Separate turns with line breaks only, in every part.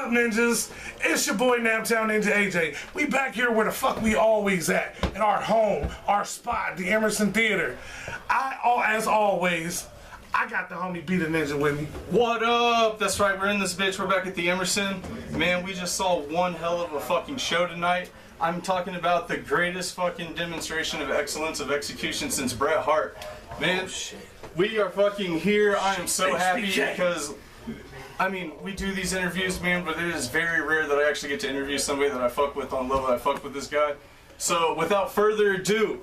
up, ninjas? It's your boy Naptown Ninja AJ. We back here where the fuck we always at our home, our spot, the Emerson Theater. As always, I got the homie Be the Ninja with me.
What up? That's right, we're in this bitch. We're back at the Emerson. Man, we just saw one hell of a fucking show tonight. I'm talking about the greatest fucking demonstration of excellence of execution since Bret Hart. Man, we are fucking here. I am so happy because, I mean, we do these interviews, man, but it is very rare that I actually get to interview somebody that I fuck with on level I fuck with this guy. So, without further ado,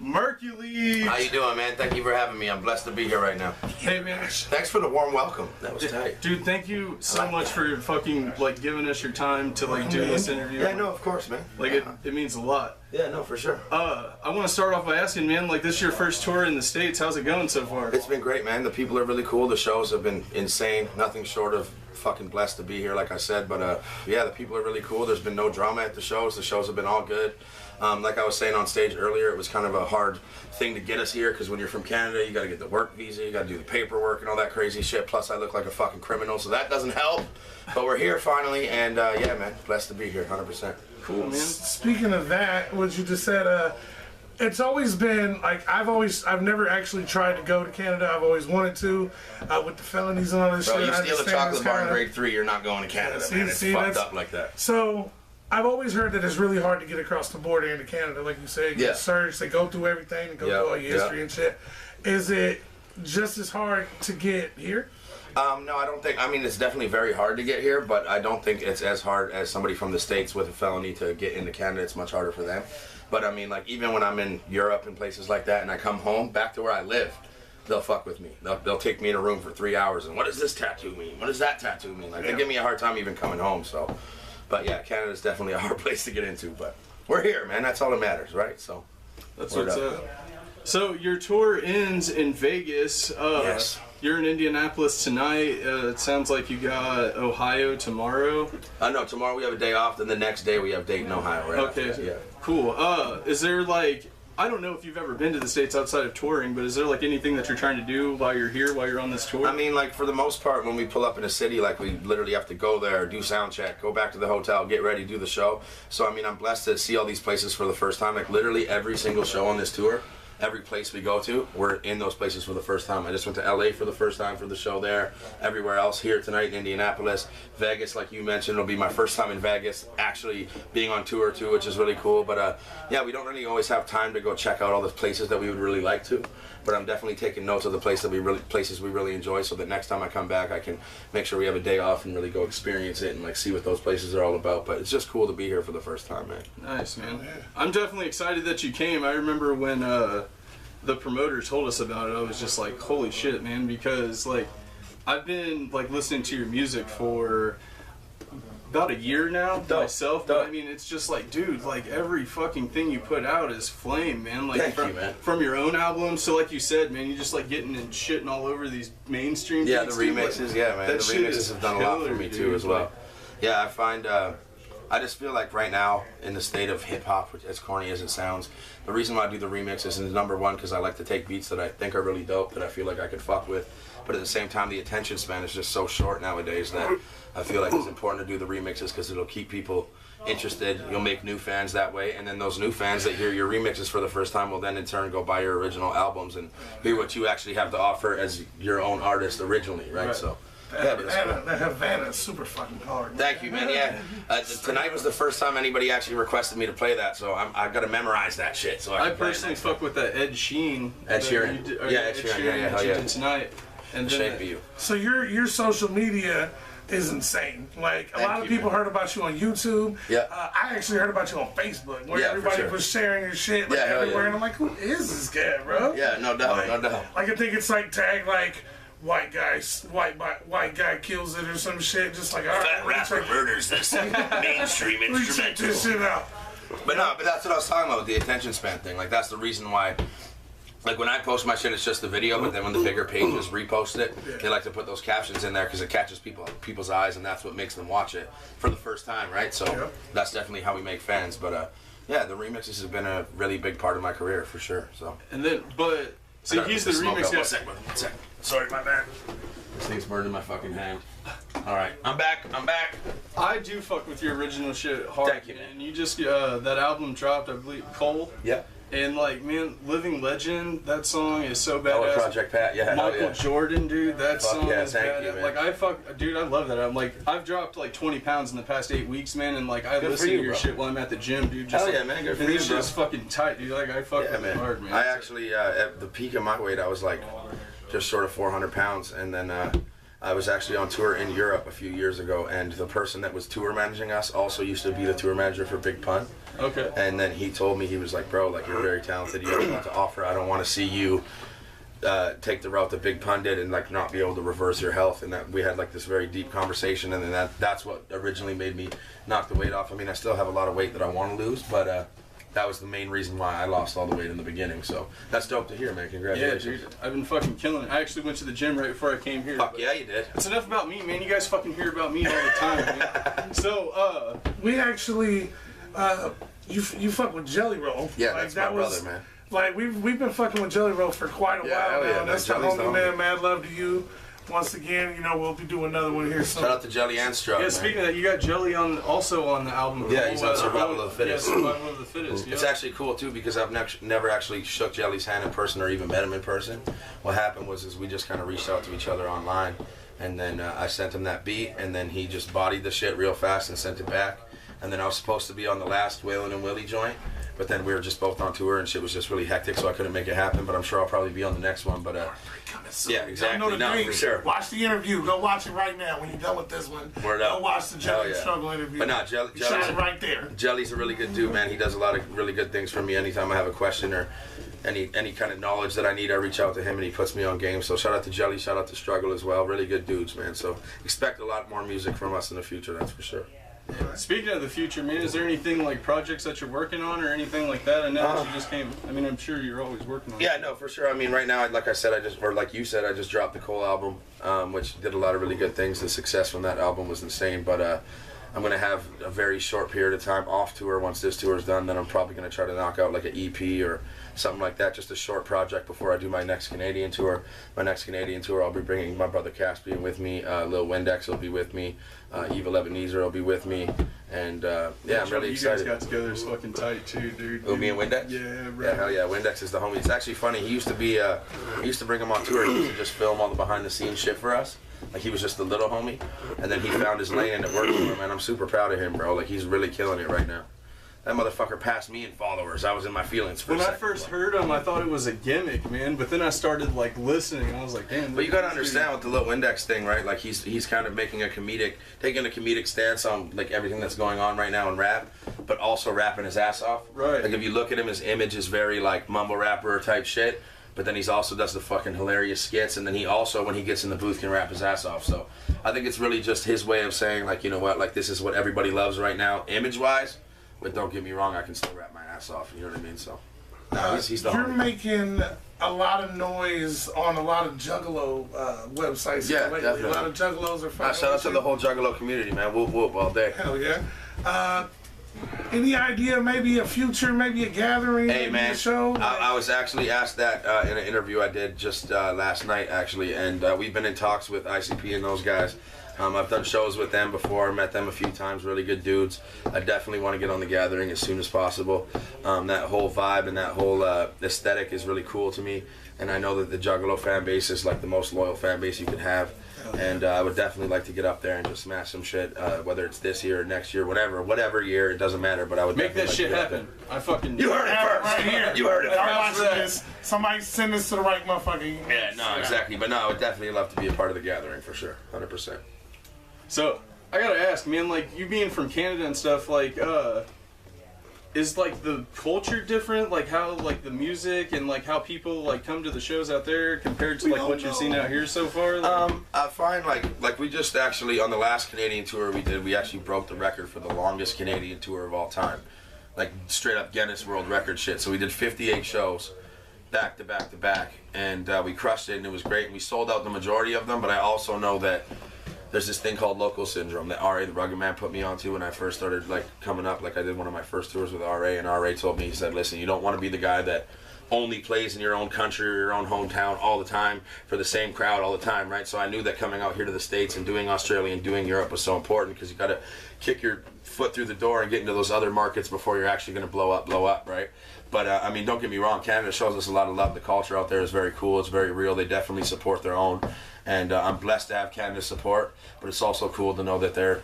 Merkules!
How you doing, man? Thank you for having me. I'm blessed to be here right now.
Hey, man.
Thanks for the warm welcome. That was tight.
Dude, thank you so much for fucking, like, giving us your time to, like, do this interview.
Yeah, no, of course, man.
Like, it means a lot.
Yeah, no, for sure.
I want to start off by asking, man, like, this is your first tour in the States. How's it going so far?
It's been great, man. The people are really cool. The shows have been insane. Nothing short of fucking blessed to be here, like I said. But, yeah, the people are really cool. There's been no drama at the shows. The shows have been all good. Like I was saying on stage earlier, it was kind of a hard thing to get us here because when you're from Canada, you got to get the work visa, you got to do the paperwork and all that crazy shit. Plus, I look like a fucking criminal, so that doesn't help. But we're here finally, and yeah, man, blessed to be here, 100%.
Cool, man.
Speaking of that, what you just said, it's always been like I've never actually tried to go to Canada. I've always wanted to, with the felonies and all this
Bro,
shit.
you steal a chocolate bar in grade 3, you're not going to Canada, man. It's fucked up like that.
So, I've always heard that it's really hard to get across the border into Canada. Like you say, get searched, they go through everything, and go through all your history and shit. Is it just as hard to get here?
No, I don't think. I mean, it's definitely very hard to get here, but I don't think it's as hard as somebody from the States with a felony to get into Canada. It's much harder for them. But I mean, like, even when I'm in Europe and places like that, and I come home back to where I live, they'll fuck with me. They'll take me in a room for 3 hours, and what does this tattoo mean? What does that tattoo mean? Like, they give me a hard time even coming home. So, but yeah, Canada's definitely a hard place to get into. But we're here, man. That's all that matters, right? So
that's what's up. So your tour ends in Vegas.
Yes.
You're in Indianapolis tonight. It sounds like you got Ohio tomorrow.
No, tomorrow we have a day off, then the next day we have Dayton, Ohio. Right
okay, yeah. Cool. Is there, like, I don't know if you've ever been to the States outside of touring, but is there, like, anything that you're trying to do while you're here, while you're on this tour?
I mean, like, for the most part, when we pull up in a city, like, we literally have to go there, do sound check, go back to the hotel, get ready, do the show. So, I mean, I'm blessed to see all these places for the first time. Like, literally every single show on this tour, every place we go to, we're in those places for the first time. I just went to LA for the first time for the show there. Everywhere else here tonight in Indianapolis. Vegas, like you mentioned, will be my first time in Vegas, actually being on tour too, which is really cool. But yeah, we don't really always have time to go check out all the places that we would really like to. But I'm definitely taking notes of the places we really enjoy, so that next time I come back, I can make sure we have a day off and really go experience it and like see what those places are all about. But it's just cool to be here for the first time, man.
Nice, man. I'm definitely excited that you came. I remember when the promoter told us about it, I was just like, holy shit, man, because like I've been like listening to your music for about a year now myself, but I mean, it's just like, dude, like every fucking thing you put out is flame, man. Like
Thank you, man.
From your own album, so like you said, man, you just like getting and shitting all over these mainstream
the
things,
remixes,
like,
yeah, man. The remixes have done a lot for me too, as well.
Like,
yeah, I find I just feel like right now in the state of hip hop, which as corny as it sounds, the reason why I do the remixes is number one because I like to take beats that I think are really dope that I feel like I could fuck with, but at the same time the attention span is just so short nowadays that I feel like it's important to do the remixes because it'll keep people interested. You'll make new fans that way, and then those new fans that hear your remixes for the first time will then in turn go buy your original albums and hear what you actually have to offer as your own artist originally, right? So.
Yeah, that Havana is super fucking hard.
Thank you, man. Yeah, tonight was the first time anybody actually requested me to play that, so I've got to memorize that shit. So
I personally fuck with that Ed Sheeran.
Ed Sheeran. Ed Sheeran.
That you did tonight. And
Shape of You.
So your social media is insane. Like a lot of people heard about you on YouTube.
Yeah.
I actually heard about you on Facebook, where everybody was sharing your shit like everywhere, and I'm like, who is this guy, bro?
Yeah, no doubt, no doubt.
Like I think it's like tag like. White guy kills it or some shit. Just like, all right,
fat rapper murders this mainstream instrumental.
Check this shit out.
But no, but that's what I was talking about with the attention span thing. Like that's the reason why. Like when I post my shit, it's just the video. But then when the bigger pages repost it, they like to put those captions in there because it catches people's eyes, and that's what makes them watch it for the first time, right? So that's definitely how we make fans. But yeah, the remixes have been a really big part of my career for sure. So.
And then, but see, he's the remix guy.
One sec. Sorry, my bad. This thing's burned in my fucking hand. All right, I'm back.
I do fuck with your original shit hard.
Thank you, man.
And you just that album dropped, I believe, Cole.
Yeah.
And like, man, Living Legend, that song is so
Oh,
badass.
Project Pat, yeah.
Michael Jordan, dude, that
Fuck
song
yeah,
is
thank
badass.
you, man.
Like dude, I love that. I'm like, I've dropped like 20 pounds in the past 8 weeks, man, and like I
Good
listen
for you,
to your
bro.
shit while I'm at the gym, dude. Just,
Hell yeah, man. Good for
and
you,
this
bro.
shit's fucking tight, dude. Like I fuck
Yeah,
with
man.
it hard, man.
I actually, at the peak of my weight, I was like just short of 400 pounds, and then I was actually on tour in Europe a few years ago, and the person that was tour managing us also used to be the tour manager for Big Pun.
Okay.
And then he told me, he was like, bro, like, you're very talented, you have a lot to offer, I don't want to see you take the route that Big Pun did and like not be able to reverse your health. And that we had like this very deep conversation, and then that's what originally made me knock the weight off. I mean, I still have a lot of weight that I want to lose, but that was the main reason why I lost all the weight in the beginning. So that's dope to hear, man.
Yeah,
Congratulations.
dude, I've been fucking killing it. I actually went to the gym right before I came here.
Fuck yeah, you did.
It's enough about me, man. You guys fucking hear about me all the time, man. So,
We actually, you fuck with Jelly Roll.
Yeah,
like,
that's my brother, man.
Like we've been fucking with Jelly Roll for quite a while
hell
now.
yeah, man.
That's the
Jelly's the
homie,
homie.
man. Mad love to you. Once again, you know, we'll be doing another one here soon.
Shout out to Jelly and Strug,
yeah,
man.
speaking of that, you got Jelly also on the album.
Yeah, he's on Survival of the Fittest.
Yeah, Survival of the Fittest.
It's
Yeah.
actually cool too because I've never actually shook Jelly's hand in person or even met him in person. What happened was we just kind of reached out to each other online, and then I sent him that beat, and then he just bodied the shit real fast and sent it back. And then I was supposed to be on the last Waylon and Willie joint, but then we were just both on tour and shit was just really hectic, so I couldn't make it happen. But I'm sure I'll probably be on the next one. But yeah, exactly.
Know the
No,
dream.
for sure.
Watch the interview. Go watch it right now. When you're done with this one,
Word
go
up.
watch the Jelly
Hell yeah.
Struggle interview.
But no,
You shot it right there.
Jelly's a really good dude, man. He does a lot of really good things for me. Anytime I have a question or any kind of knowledge that I need, I reach out to him and he puts me on game. So shout out to Jelly, shout out to Struggle as well. Really good dudes, man. So expect a lot more music from us in the future, that's for sure.
Speaking of the future, man, is there anything like projects that you're working on or anything like that? I know that you just came. I mean, I'm sure you're always working on.
Yeah, no, for sure. I mean, right now, like I said, like you said, I just dropped the Cole album, which did a lot of really good things. The success from that album was insane. But I'm gonna have a very short period of time off tour. Once this tour is done, then I'm probably gonna try to knock out like an EP or something like that, just a short project before I do my next Canadian tour. My next Canadian tour, I'll be bringing my brother Caspian with me. Lil Windex will be with me. Evil Ebenezer will be with me. And yeah, I'm really excited.
You guys got together is fucking tight too, dude.
Oh, me and Windex?
Yeah, bro.
Yeah, hell yeah. Windex is the homie. It's actually funny. He used to be, he used to bring him on tour. He used to just film all the behind the scenes shit for us. Like he was just a little homie. And then he found his lane and it worked for him, and I'm super proud of him, bro. Like he's really killing it right now. That motherfucker passed me in followers. I was in my feelings for
When
a
I
second.
first heard him, I thought it was a gimmick, man. But then I started like listening, and I was like, damn.
But you gotta understand with the Lil Windex thing, right? Like he's kind of taking a comedic stance on like everything that's going on right now in rap, but also rapping his ass off.
Right.
Like if you look at him, his image is very like mumble rapper type shit. But then he's also does the fucking hilarious skits, and then he also, when he gets in the booth, can rap his ass off. So I think it's really just his way of saying, like, you know what, like this is what everybody loves right now, image-wise. But don't get me wrong, I can still rap my ass off. You know what I mean? So no, he's the
You're
homie.
making a lot of noise on a lot of Juggalo websites.
Yeah,
lately.
definitely.
A lot of Juggalos are fucking.
Shout out to the whole Juggalo community, man. Whoop whoop all day.
Hell yeah. Any idea, maybe a future, maybe a gathering,
Hey
maybe
man,
a show?
I was actually asked that in an interview I did just last night actually, and we've been in talks with ICP and those guys. I've done shows with them before, met them a few times, really good dudes. I definitely want to get on the gathering as soon as possible. That whole vibe and that whole aesthetic is really cool to me, and I know that the Juggalo fan base is like the most loyal fan base you could have. And I would definitely like to get up there and just smash some shit, whether it's this year or next year, whatever year, it doesn't matter. But I would
Make that
definitely
shit
like to get up
happen. I fucking.
there. You heard it first.
Right here.
You heard it
If I'm
first.
watching this, somebody send this to the right motherfucker.
Yeah, no, exactly. But no, I would definitely love to be a part of the gathering for sure, 100%.
So I gotta ask, man, like you being from Canada and stuff, like, is like the culture different? Like how, like the music and like how people like come to the shows out there compared to like what you've seen out here so far? Like,
I find like we just actually on the last Canadian tour we did, we actually broke the record for the longest Canadian tour of all time, like straight up Guinness World Record shit. So we did 58 shows, back to back to back, and we crushed it, and it was great. And we sold out the majority of them, but I also know that there's this thing called local syndrome that RA the Rugged Man put me onto when I first started like coming up. Like I did one of my first tours with RA, and RA told me, he said, listen, you don't want to be the guy that only plays in your own country or your own hometown all the time for the same crowd all the time, right? So I knew that coming out here to the States and doing Australia and doing Europe was so important because you got to kick your foot through the door and get into those other markets before you're actually going to blow up, right? But I mean, don't get me wrong, Canada shows us a lot of love. The culture out there is very cool. It's very real. They definitely support their own. And I'm blessed to have Canada's support, but it's also cool to know that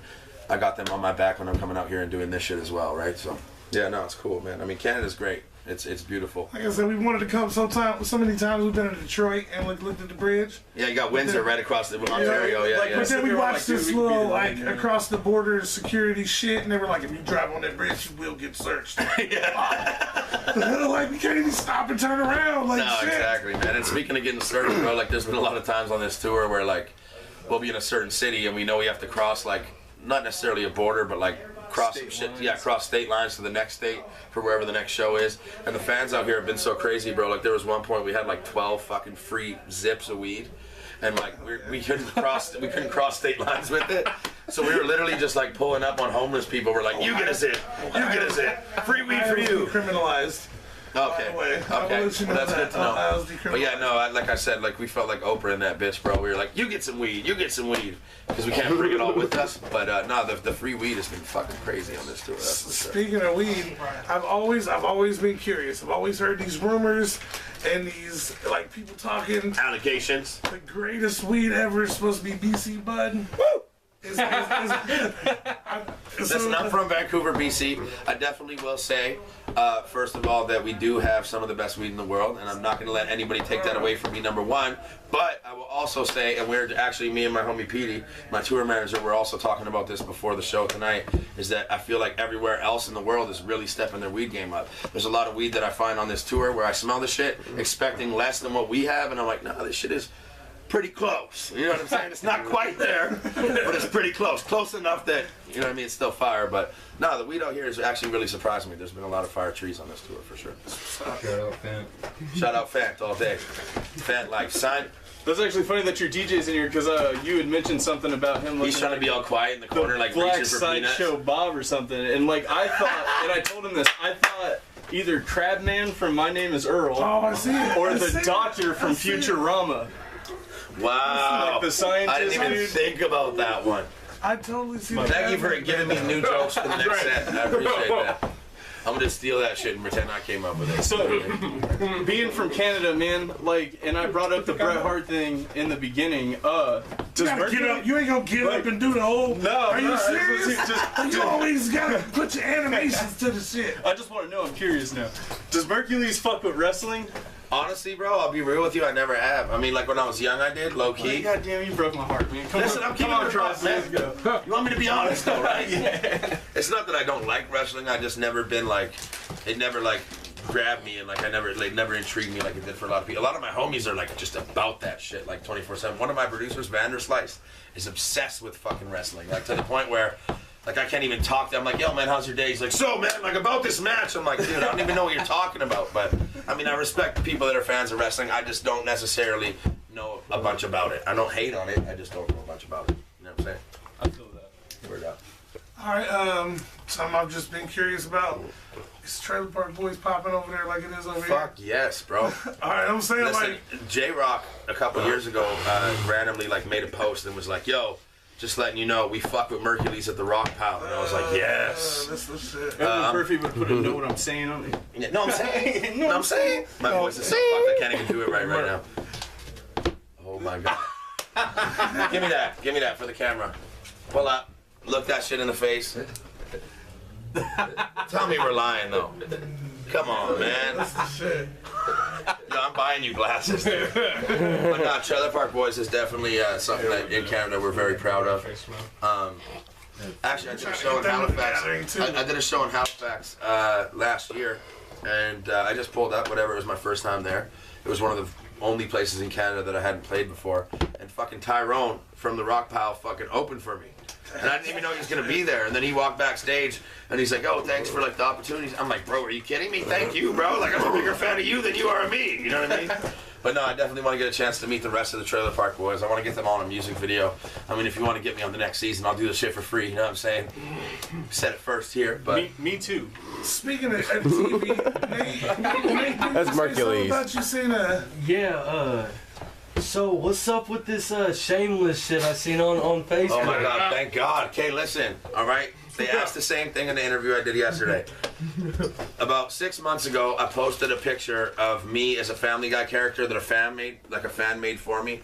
I got them on my back when I'm coming out here and doing this shit as well, right? So, yeah, no, it's cool, man. I mean, Canada's great. It's beautiful.
Like I said, we wanted to come so many times. We've been in Detroit and looked at the bridge.
Yeah, you got Windsor right across the Ontario. Yeah.
But then we watched this little across the border security shit, and they were like, if you drive on that bridge, you will get searched. Like we can't even stop and turn around. Like
no,
shit.
Exactly, man. And speaking of getting searched, bro, like there's been a lot of times on this tour where like we'll be in a certain city and we know we have to cross like not necessarily a border, but like cross some shit, cross state lines to the next state for wherever the next show is. And the fans out here have been so crazy, bro. Like there was one point we had like 12 fucking free zips of weed, and like we couldn't cross state lines with it. So we were literally just like pulling up on homeless people. We're like, you get a zip, you get a zip, free weed for you.
Criminalized.
Okay. Okay. Well, that's good to know. But yeah, no, like I said, like we felt like Oprah in that bitch, bro. We were like, you get some weed, because we can't bring it all with us. But no, the free weed has been fucking crazy on this tour. That's for sure.
Speaking of weed, I've always been curious. I've always heard these rumors and these like people talking
allegations.
The greatest weed ever is supposed to be BC Bud.
Woo!
Listen,
I'm from Vancouver, BC. I definitely will say, first of all, that we do have some of the best weed in the world, and I'm not going to let anybody take that away from me, number one. But I will also say, and we're actually, me and my homie Petey, my tour manager, we're also talking about this before the show tonight, is that I feel like everywhere else in the world is really stepping their weed game up. There's a lot of weed that I find on this tour where I smell the shit, expecting less than what we have, and I'm like, no, this shit is pretty close. You know what I'm saying? It's not quite there, but it's pretty close. Close enough that, you know what I mean, it's still fire. But no, the weed out here is actually really surprising me. There's been a lot of fire trees on this tour for sure.
Shout out Fant.
Shout out Fant all day. Fant like sign.
That's actually funny that your DJ's in here because you had mentioned something about him.
He's trying to be all quiet in the corner, like
Black
reaching for peanuts.
Sideshow Bob or something, and like I thought, and I told him this. I thought either Crabman from My Name Is Earl,
I see it.
or the Doctor from Futurama.
Wow.
Like the scientist,
I didn't even think about that one.
I totally see that.
Thank you for giving me new jokes for the next set. I appreciate that. I'm gonna steal that shit and pretend I came up with it.
So, being from Canada, man, like, and I brought up the Bret Hart thing in the beginning. Does
you ain't gonna get up and do the whole.
No,
are you
no,
serious? You always gotta put your animations to the shit.
I just want to know. I'm curious now. Does Merkules fuck with wrestling?
Honestly, bro, I'll be real with you. I never have. I mean, like when I was young, I did low key.
God damn, you broke my heart, man.
Listen, I'm keeping it real, man. Go. You want me to be honest, though, right?
Yeah.
It's not that I don't like wrestling. I just never been like, it never like grabbed me and like never intrigued me like it did for a lot of people. A lot of my homies are like just about that shit, like 24/7. One of my producers, Vanderslice, is obsessed with fucking wrestling, like to the point where. Like, I can't even talk to him. I'm like, yo, man, how's your day? He's like, so, man, like, about this match. I'm like, dude, I don't even know what you're talking about. But, I mean, I respect the people that are fans of wrestling. I just don't necessarily know a bunch about it. I don't hate on it. I just don't know a bunch about it. You know what I'm saying?
I feel that.
Word up.
All right, something I've just been curious about. Is Trailer Park Boys popping over there like it is over here?
Fuck yes, bro.
All right, I'm saying,
Listen,
like...
J-Rock, a couple years ago, randomly, like, made a post and was like, yo, just letting you know, we fuck with Merkules at the Rock Pile. And I was like, yes.
That's the shit.
Murphy would put a know what I'm saying on it.
Yeah, no, I'm saying. No, I'm saying. My voice is so fucked, I can't even do it right now. Oh, my God. Give me that. Give me that for the camera. Pull up. Look that shit in the face. Tell me we're lying, though. Come on, man.
That's the shit.
No, I'm buying you glasses, dude. But no, Trailer Park Boys is definitely something that in Canada we're very proud of. Actually, I did a show in Halifax. I did a show in Halifax last year, and I just pulled up whatever. It was my first time there. It was one of the only places in Canada that I hadn't played before. And fucking Tyrone from the Rock Pile fucking opened for me. And I didn't even know he was going to be there. And then he walked backstage, and he's like, oh, thanks for, like, the opportunities. I'm like, bro, are you kidding me? Thank you, bro. Like, I'm a bigger fan of you than you are of me. You know what I mean? But no, I definitely want to get a chance to meet the rest of the Trailer Park Boys. I want to get them on a music video. I mean, if you want to get me on the next season, I'll do the shit for free. You know what I'm saying? Said it first here, but
Me too.
Speaking of TV,
That's Merkules.
About you seen a
Yeah, so what's up with this shameless shit I seen on Facebook?
oh my God, thank God. Okay, listen, all right? They asked the same thing in the interview I did yesterday. About 6 months ago, I posted a picture of me as a Family Guy character that a fan made for me.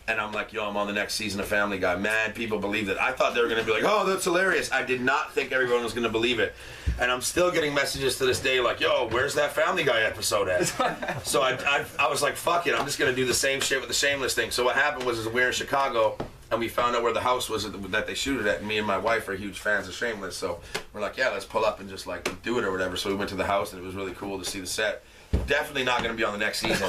And I'm like, yo, I'm on the next season of Family Guy. Man, people believed it. I thought they were going to be like, oh, that's hilarious. I did not think everyone was going to believe it. And I'm still getting messages to this day like, yo, where's that Family Guy episode at? So I was like, fuck it. I'm just going to do the same shit with the Shameless thing. So what happened was we're in Chicago, and we found out where the house was that they shoot it at. And me and my wife are huge fans of Shameless. So we're like, yeah, let's pull up and just like do it or whatever. So we went to the house, and it was really cool to see the set. Definitely not gonna be on the next season.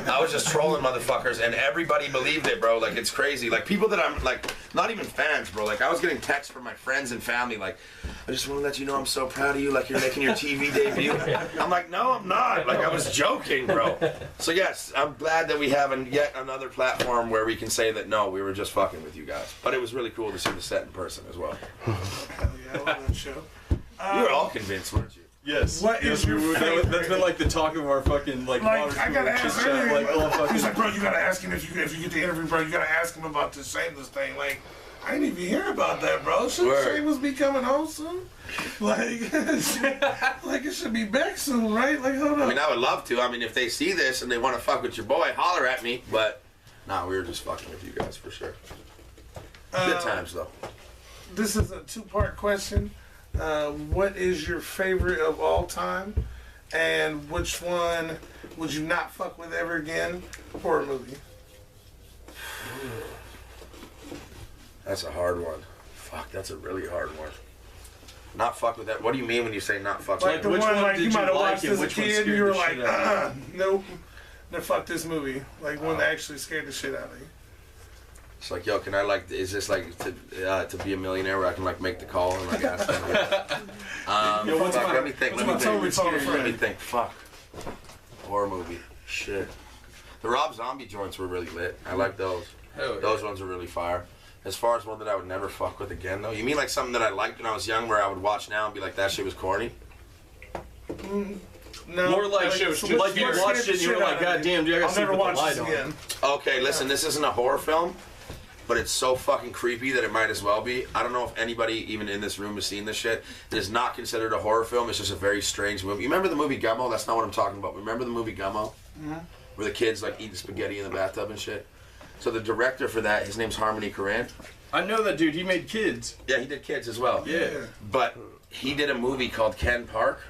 I was just trolling motherfuckers, and everybody believed it, bro. Like, it's crazy. Like, people that I'm like, not even fans, bro. Like, I was getting texts from my friends and family, like, I just want to let you know I'm so proud of you. Like, you're making your TV debut. I'm like, no, I'm not. Like, I was joking, bro. So yes, I'm glad that we have yet another platform where we can say that no, we were just fucking with you guys. But it was really cool to see the set in person as well.
hell yeah, I love that show.
You were all convinced, weren't you?
Yes.
What is your favorite?
That's been like the talk of our fucking like water
I gotta
cooler
ask
chit chat, like all fucking.
He's like, bro, you gotta ask him if you get the interview, bro. You gotta ask him about this Shameless thing. Like, I didn't even hear about that, bro. Should Shameless be coming home soon? Like, like it should be back soon, right? Like, hold on.
I mean, I would love to. I mean, if they see this and they want to fuck with your boy, holler at me. But nah, we were just fucking with you guys for sure. Good times though.
This is a two-part question. What is your favorite of all time, and which one would you not fuck with ever again? Horror movie.
That's a hard one. Fuck, that's a really hard one. Not fuck with that. What do you mean when you say not fuck with
Like the
which
one
one
like
did
you
you
might have
like
watched
and
as a
which one
kid, and
scared
you were
the
like,
shit out of
nope. Then fuck this movie. Like one that actually scared the shit out of you.
It's like, yo, can I like? Is this like to be a millionaire where I can like make the call and like ask them?
Yo, what's
fuck,
my-
let me think.
what's
Let me
my
think.
totally phone a friend?
Let me think. Fuck. Horror movie. Shit. The Rob Zombie joints were really lit. I like those.
Hell yeah.
Those ones are really fire. As far as one that I would never fuck with again, though, you mean like something that I liked when I was young, where I would watch now and be like, that shit was corny?
No,
More like you watched it and you were like, God damn, dude, I gotta
I'll
sleep
never
with the
watch
light
this
on.
again.
Okay, listen, this isn't a horror film, but it's so fucking creepy that it might as well be. I don't know if anybody even in this room has seen this shit. It is not considered a horror film. It's just a very strange movie. You remember the movie Gummo? That's not what I'm talking about. Remember the movie Gummo? Mm-hmm. Where the kids like eating spaghetti in the bathtub and shit? So the director for that, his name's Harmony Korine.
I know that dude. He made kids.
Yeah, he did kids as well.
Yeah.
But he did a movie called Ken Park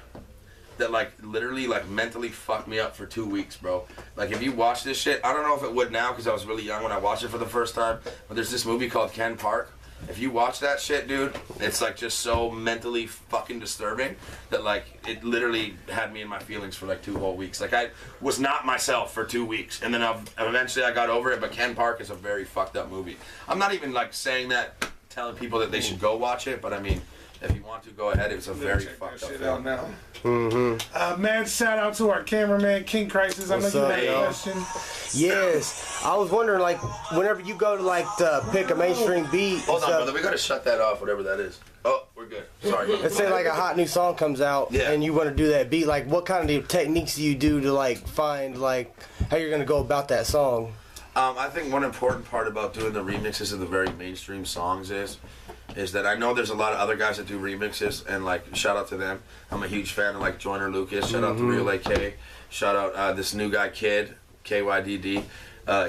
that like literally like mentally fucked me up for 2 weeks, bro. Like if you watch this shit, I don't know if it would now because I was really young when I watched it for the first time, but there's this movie called Ken Park. If you watch that shit, dude, it's like just so mentally fucking disturbing that like it literally had me in my feelings for like 2 whole weeks. Like I was not myself for 2 weeks, and then eventually I got over it. But Ken Park is a very fucked up movie. I'm not even like saying that, telling people that they should go watch it, but I mean, if you want to, go ahead. It's a very
Check
fucked
that
up
shit
film.
out now. Man, shout out to our cameraman, King Crisis. I know
What's
you
up,
had a
y'all?
question.
Yes, I was wondering, like, whenever you go to like to pick a mainstream beat, and
Hold on,
stuff,
brother. We gotta shut that off, whatever that is. Oh, we're good. Sorry.
let's say like a hot new song comes out,
Yeah.
and you want to do that beat. Like, what kind of techniques do you do to like find like how you're gonna go about that song?
I think one important part about doing the remixes of the very mainstream songs is that I know there's a lot of other guys that do remixes, and like shout out to them. I'm a huge fan of like Joyner Lucas. Shout out to Real AK. Shout out this new guy Kid KYDD.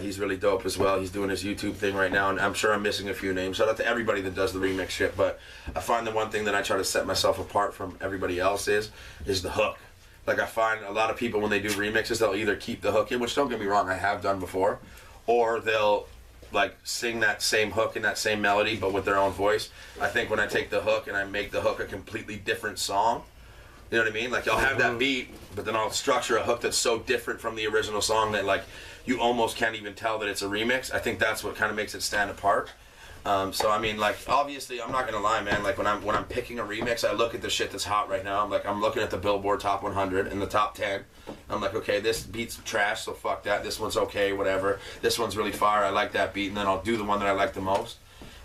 He's really dope as well. He's doing his YouTube thing right now, and I'm sure I'm missing a few names. Shout out to everybody that does the remix shit. But I find the one thing that I try to set myself apart from everybody else is the hook. Like I find a lot of people when they do remixes, they'll either keep the hook in, which don't get me wrong, I have done before, or they'll like sing that same hook and that same melody but with their own voice. I think when I take the hook and I make the hook a completely different song, you know what I mean? Like I'll have that beat, but then I'll structure a hook that's so different from the original song that like you almost can't even tell that it's a remix. I think that's what kind of makes it stand apart. So I mean, like obviously, I'm not gonna lie, man. Like when I'm picking a remix, I look at the shit that's hot right now. I'm looking at the Billboard Top 100 and the top 10, I'm like, okay, this beat's trash, so fuck that. This one's okay, whatever. This one's really fire. I like that beat, and then I'll do the one that I like the most.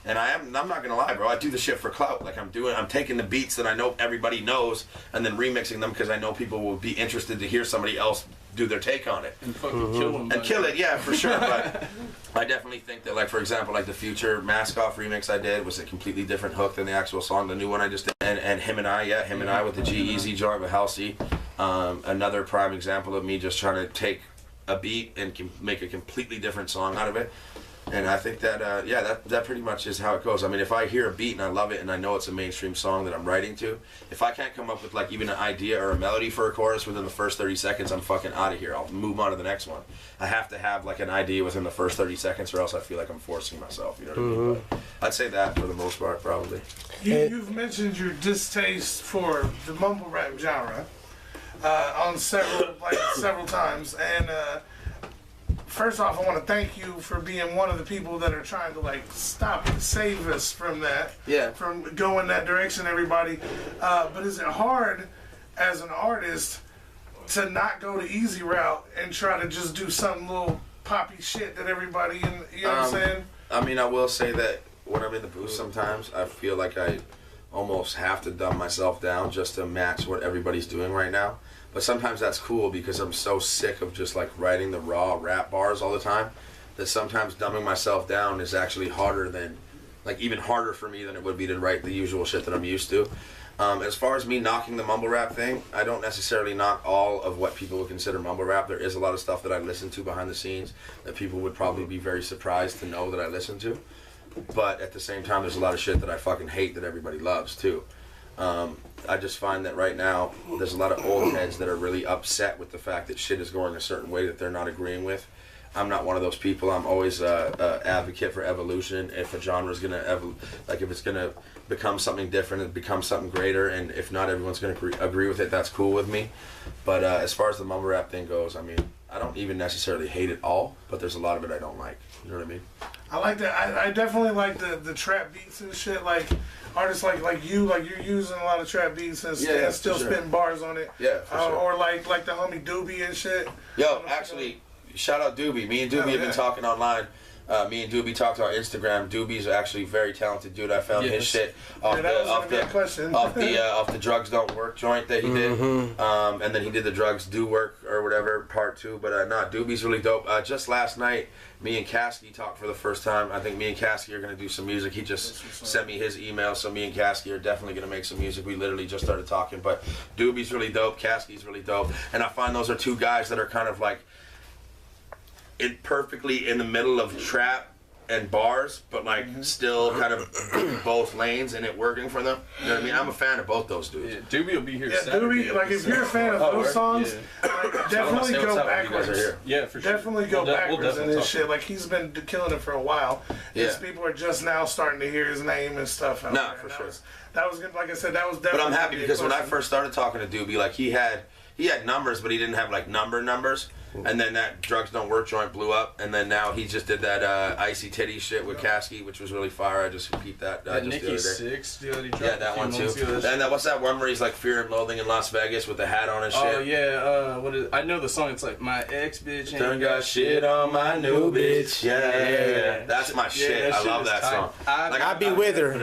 And I'm not gonna lie, bro. I do the shit for clout. Like I'm taking the beats that I know everybody knows, and then remixing them because I know people will be interested to hear somebody else do their take on it.
And fucking kill them.
And kill it, yeah, for sure. But I definitely think that, like, for example, like the Future Mask Off remix I did was a completely different hook than the actual song. The new one I just did, and him and I with the G-Eazy joint with Halsey. Another prime example of me just trying to take a beat and make a completely different song out of it. And I think that, that pretty much is how it goes. I mean, if I hear a beat and I love it and I know it's a mainstream song that I'm writing to, if I can't come up with, like, even an idea or a melody for a chorus within the first 30 seconds, I'm fucking out of here. I'll move on to the next one. I have to have, like, an idea within the first 30 seconds or else I feel like I'm forcing myself, you know what I mean? But I'd say that for the most part, probably.
You've mentioned your distaste for the mumble rap genre on several times, and first off, I want to thank you for being one of the people that are trying to save us from that, from going that direction, everybody. But is it hard as an artist to not go the easy route and try to just do some little poppy shit that everybody, you know what I'm saying?
I mean, I will say that when I'm in the booth sometimes, I feel like I almost have to dumb myself down just to match what everybody's doing right now. But sometimes that's cool because I'm so sick of just like writing the raw rap bars all the time that sometimes dumbing myself down is actually harder than, like, even harder for me than it would be to write the usual shit that I'm used to. As far as me knocking the mumble rap thing, I don't necessarily knock all of what people would consider mumble rap. There is a lot of stuff that I listen to behind the scenes that people would probably be very surprised to know that I listen to. But at the same time, there's a lot of shit that I fucking hate that everybody loves too. I just find that right now there's a lot of old heads that are really upset with the fact that shit is going a certain way that they're not agreeing with. I'm not one of those people. I'm always a advocate for evolution. If a genre is gonna if it's gonna become something different, it becomes something greater. And if not everyone's gonna agree with it, that's cool with me. But as far as the mumble rap thing goes, I mean, I don't even necessarily hate it all, but there's a lot of it I don't like. You know what I mean?
I like that. I definitely like the trap beats and shit. Like artists like you're using a lot of trap beats and still spitting bars on it.
Yeah, for sure.
Or like the homie Doobie and shit.
Yo, actually, shout out Doobie. Me and Doobie have been talking online. Me and Doobie talked on Instagram. Doobie's actually a very talented dude. I found his shit off the Drugs Don't Work joint that he did. And then he did the Drugs Do Work or whatever, part 2. But Doobie's really dope. Just last night, me and Caskey talked for the first time. I think me and Caskey are going to do some music. He just sent me his email, so me and Caskey are definitely going to make some music. We literally just started talking. But Doobie's really dope. Caskey's really dope. And I find those are two guys that are kind of like perfectly in the middle of trap and bars, but like still kind of both lanes and it working for them. You know what I mean? I'm a fan of both those dudes.
Yeah, Doobie will be here.
Doobie, like if you're a fan of those songs, like, definitely go backwards.
Yeah, for sure.
Definitely go backwards in this shit. Like he's been killing it for a while. These people are just now starting to hear his name and stuff.
No, for sure.
That was good. Like I said, that was definitely.
But I'm happy because when I first started talking to Doobie, like he had numbers, but he didn't have like numbers. And then that Drugs Don't Work joint blew up, and then now he just did that Icy Titty shit with Caskey, which was really fire. I just repeat that just
Nikki
the other day.
Six,
That one too. And what's that one where he's like Fear and Loathing in Las Vegas with the hat on and shit?
Oh yeah, what is? I know the song. It's like my ex bitch
ain't got shit on my new bitch. Yeah. That's my shit. I love that song.
I be with her.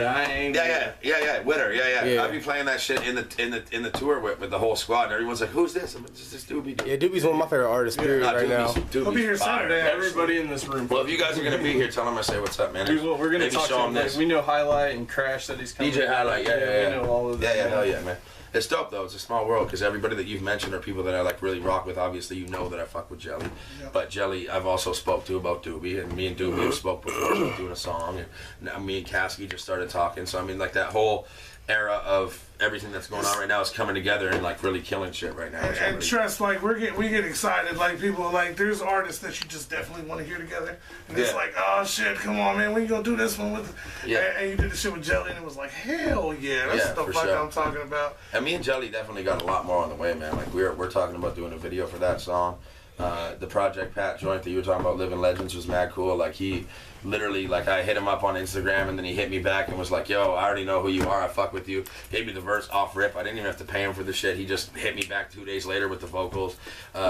Yeah, with her. Yeah. I be playing that shit in the tour with the whole squad, and everyone's like, "Who's this?" I'm like, "This is Doobie."
Yeah, Doobie's one of my favorite artists. Period. Right now.
He'll be here Saturday.
Everybody in this room.
Well, if you guys are gonna be here, tell him I say what's up, man.
We're gonna talk to him. Like, we know Highlight and Crash that he's coming.
DJ Highlight,
We know all of them.
Yeah, hell yeah, man. It's dope though. It's a small world because everybody that you've mentioned are people that I like really rock with. Obviously, you know that I fuck with Jelly, but Jelly I've also spoke to about Doobie, and me and Doobie have spoke before about doing a song, and now me and Caskey just started talking. So I mean, like that whole era of everything that's going on right now is coming together and like really killing shit right now.
And trust, like we get excited. Like people are like, there's artists that you just definitely want to hear together, and it's like, oh shit, come on, man, we gonna do this one with. And you did the shit with Jelly, and it was like, hell yeah, that's the fuck I'm talking about.
And me and Jelly definitely got a lot more on the way, man. Like we're talking about doing a video for that song. The Project Pat joint that you were talking about, Living Legends, was mad cool. Like, he literally, like, I hit him up on Instagram, and then he hit me back and was like, yo, I already know who you are, I fuck with you. Gave me the verse off rip. I didn't even have to pay him for the shit. He just hit me back 2 days later with the vocals.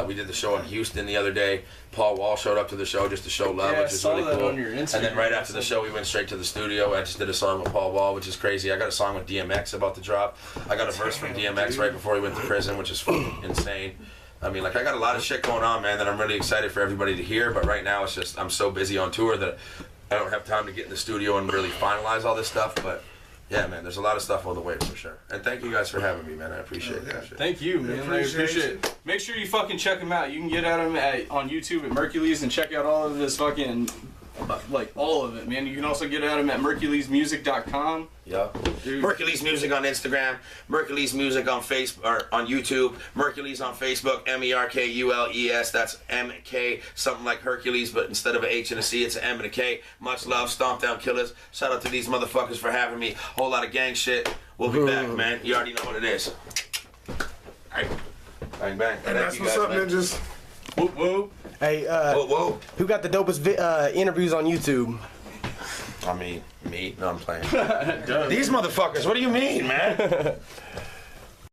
We did the show in Houston the other day. Paul Wall showed up to the show just to show love, which is really cool. And then right after the show, we went straight to the studio. I just did a song with Paul Wall, which is crazy. I got a song with DMX about to drop. I got a verse from DMX right before he went to prison, which is fucking insane. I mean, like, I got a lot of shit going on, man, that I'm really excited for everybody to hear, but right now it's just, I'm so busy on tour that I don't have time to get in the studio and really finalize all this stuff, but yeah, man, there's a lot of stuff on the way for sure. And thank you guys for having me, man. I appreciate that shit.
Thank you, man. I appreciate it. Make sure you fucking check him out. You can get at him on YouTube at Merkules and check out all of his fucking, like, all of it, man. You can also get at him at merkulesmusic.com.
Yeah. Merkules Music on Instagram, Merkules Music on Facebook, or on YouTube, Merkules on Facebook, Merkules, that's MK, something like Hercules, but instead of an H and a C, it's an M and a K. Much love, Stomp Down Killers. Shout out to these motherfuckers for having me. Whole lot of gang shit. We'll be back, man. You already know what it is. Alright. Bang, bang.
And that's what's up, ninjas.
Whoop, whoop.
Hey,
Whoa, whoa.
who got the dopest interviews on YouTube?
I mean, me? No, I'm playing. These motherfuckers, what do you mean, man?